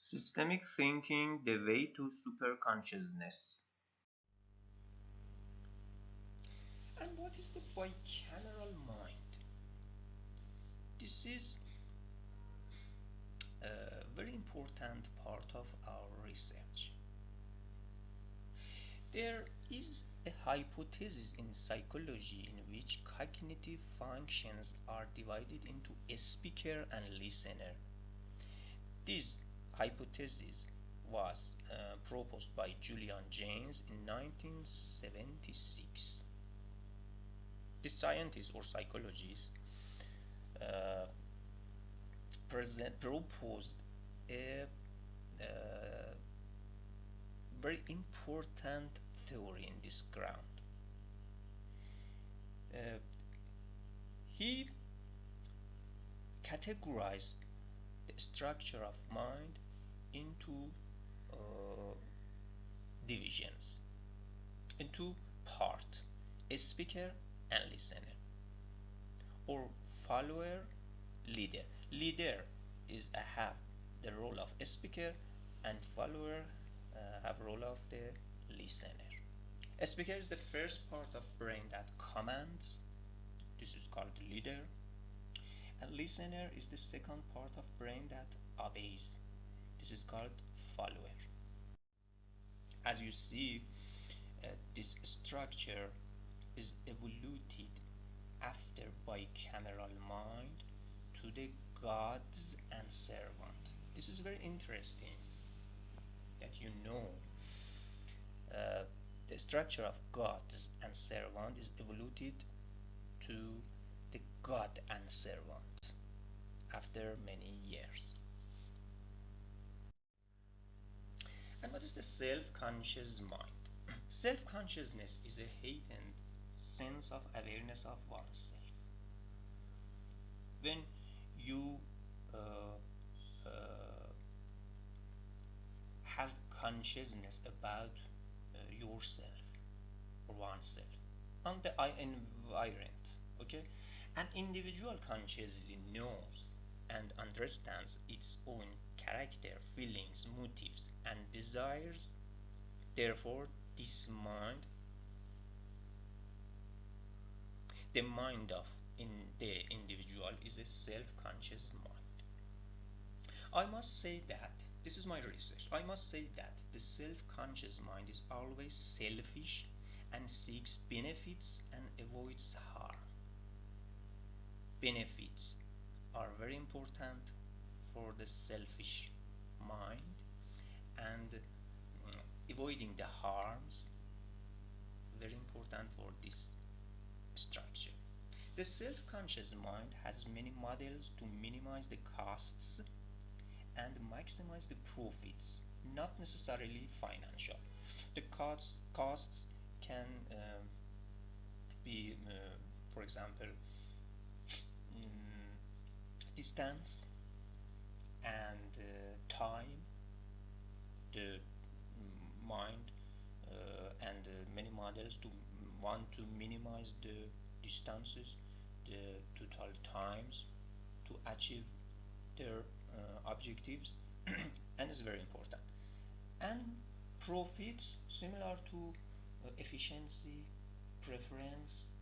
Systemic thinking, the way to superconsciousness. And what is the bicameral mind? This is a very important part of our research. There is a hypothesis in psychology in which cognitive functions are divided into a speaker and listener. This hypothesis was proposed by Julian Jaynes in 1976. The scientist or psychologist uh, proposed a very important theory in this ground. Uh, he categorized the structure of mind into uh, divisions, into part, a speaker and listener, or follower, leader. Leader is have the role of a speaker, and follower have role of the listener. A speaker is the first part of brain that commands. This is called leader. A listener is the second part of brain that obeys. This is called follower. As you see, this structure is evoluted after bicameral mind to the gods and servant. This is very interesting that you know uh, the structure of gods and servant is evoluted to the god and servant after many years. And what is the self-conscious mind? Self-consciousness is a heightened sense of awareness of oneself. When you uh, uh, have consciousness about yourself or oneself and the environment, okay, an individual consciously knows and understands its own character, feelings, motives, and desires. Therefore, this mind, the mind of in the individual, is a self-conscious mind. I must say that this is my research. I must say that the self-conscious mind is always selfish and seeks benefits and avoids harm. Benefits are very important for the selfish mind, and avoiding the harms very important for this structure. The self-conscious mind has many models to minimize the costs and maximize the profits, not necessarily financial. The costs can be, for example, distance and time. The mind and many models to want to minimize the distances, the total times to achieve their objectives, and it's very important. And profits similar to efficiency, preference,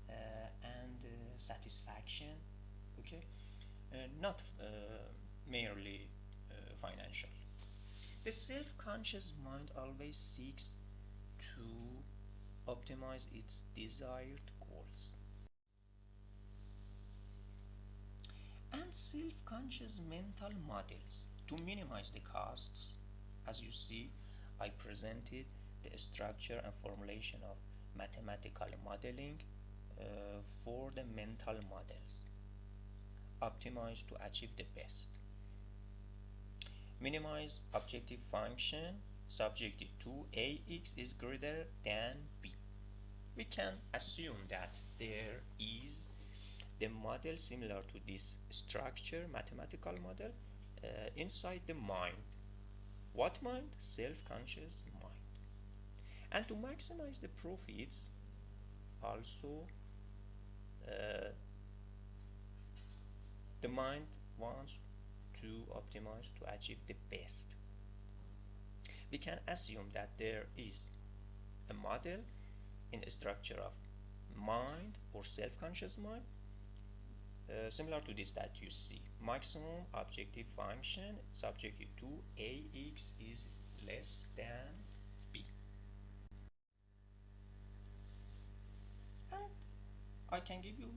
and satisfaction. Okay, not merely financial. The self-conscious mind always seeks to optimize its desired goals. And self-conscious mental models to minimize the costs. As you see, I presented the structure and formulation of mathematical modeling for the mental models. Optimize to achieve the best. Minimize objective function subjected to ax is greater than b. We can assume that there is the model similar to this structure, mathematical model, inside the mind. What mind? Self-conscious mind. And to maximize the profits, also the mind wants to optimize to achieve the best. We can assume that there is a model in the structure of mind or self-conscious mind, similar to this that you see. Maximum objective function subjective to ax is less than b. And I can give you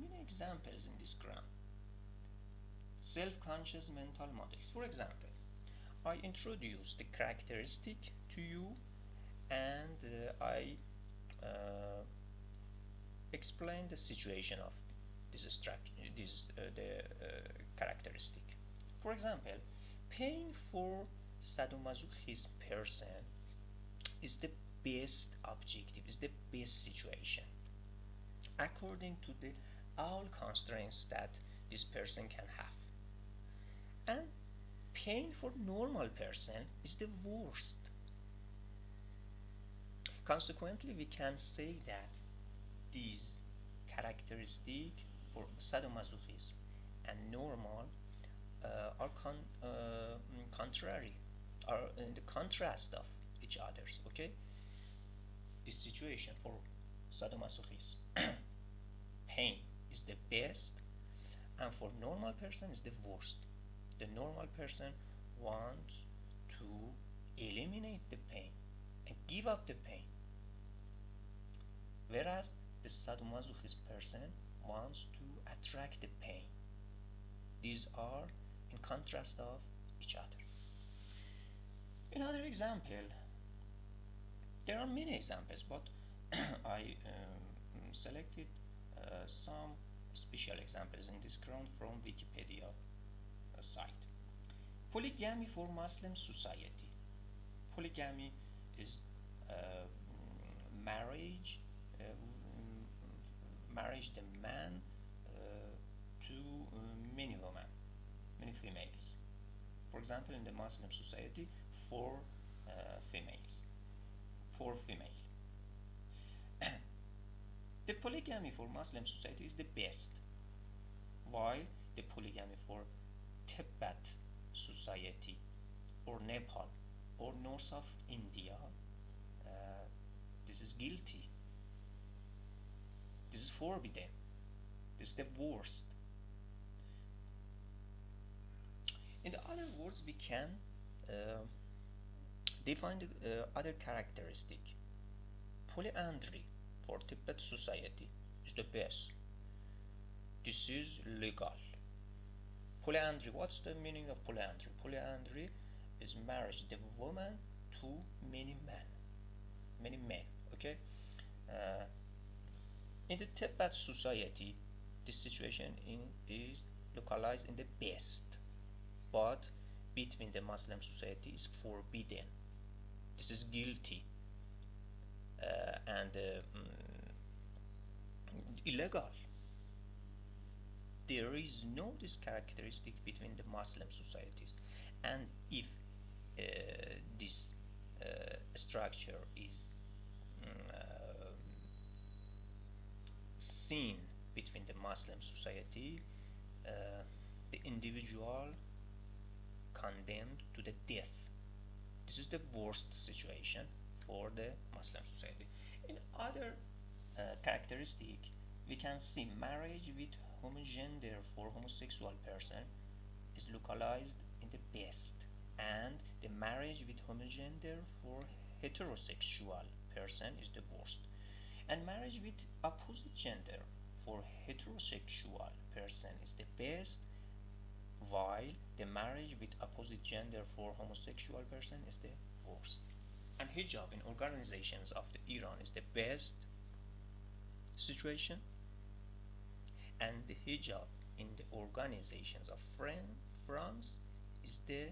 many examples in this graph. Self-conscious mental models. For example, I introduce the characteristic to you and I explain the situation of this structure, the characteristic. For example, paying for sadomasochist person is the best objective, is the best situation according to the all constraints that this person can have. And paying for normal person is the worst. Consequently, we can say that these characteristics for sadomasochism and normal are contrary, are in the contrast of each others. Okay, this situation for sadomasochism, pain is the best, and for normal person is the worst. The normal person wants to eliminate the pain and give up the pain, whereas the sadomasochist person wants to attract the pain. These are in contrast of each other. Another example, there are many examples, but I selected some special examples in this ground from Wikipedia site. Polygamy for Muslim society. Polygamy is marriage, the man to many women, many females. For example, in the Muslim society, four females, four female. The polygamy for Muslim society is the best, while the polygamy for Tibet society or Nepal or north of India, this is guilty. This is forbidden. This is the worst. In other words, we can define the other characteristic. Polyandry for Tibet society is the best. This is legal. Polyandry, what's the meaning of polyandry? Polyandry is marriage the woman to many men, okay? In the Tibet society, this situation is localized in the best, but between the Muslim society is forbidden. This is guilty and illegal. There is no this characteristic between the Muslim societies, and if this structure is seen between the Muslim society, the individual condemned to the death. This is the worst situation for the Muslim society. In other characteristic, we can see marriage with homogender for homosexual person is localized in the best, and the marriage with homogender for heterosexual person is the worst, and marriage with opposite gender for heterosexual person is the best, while the marriage with opposite gender for homosexual person is the worst. And hijab in organizations of the Iran is the best situation, and the hijab in the organizations of France is the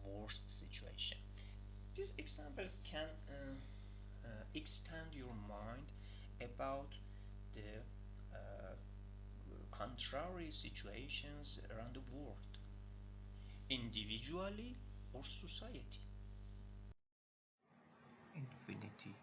worst situation. These examples can extend your mind about the contrary situations around the world, individually or society. Infinity.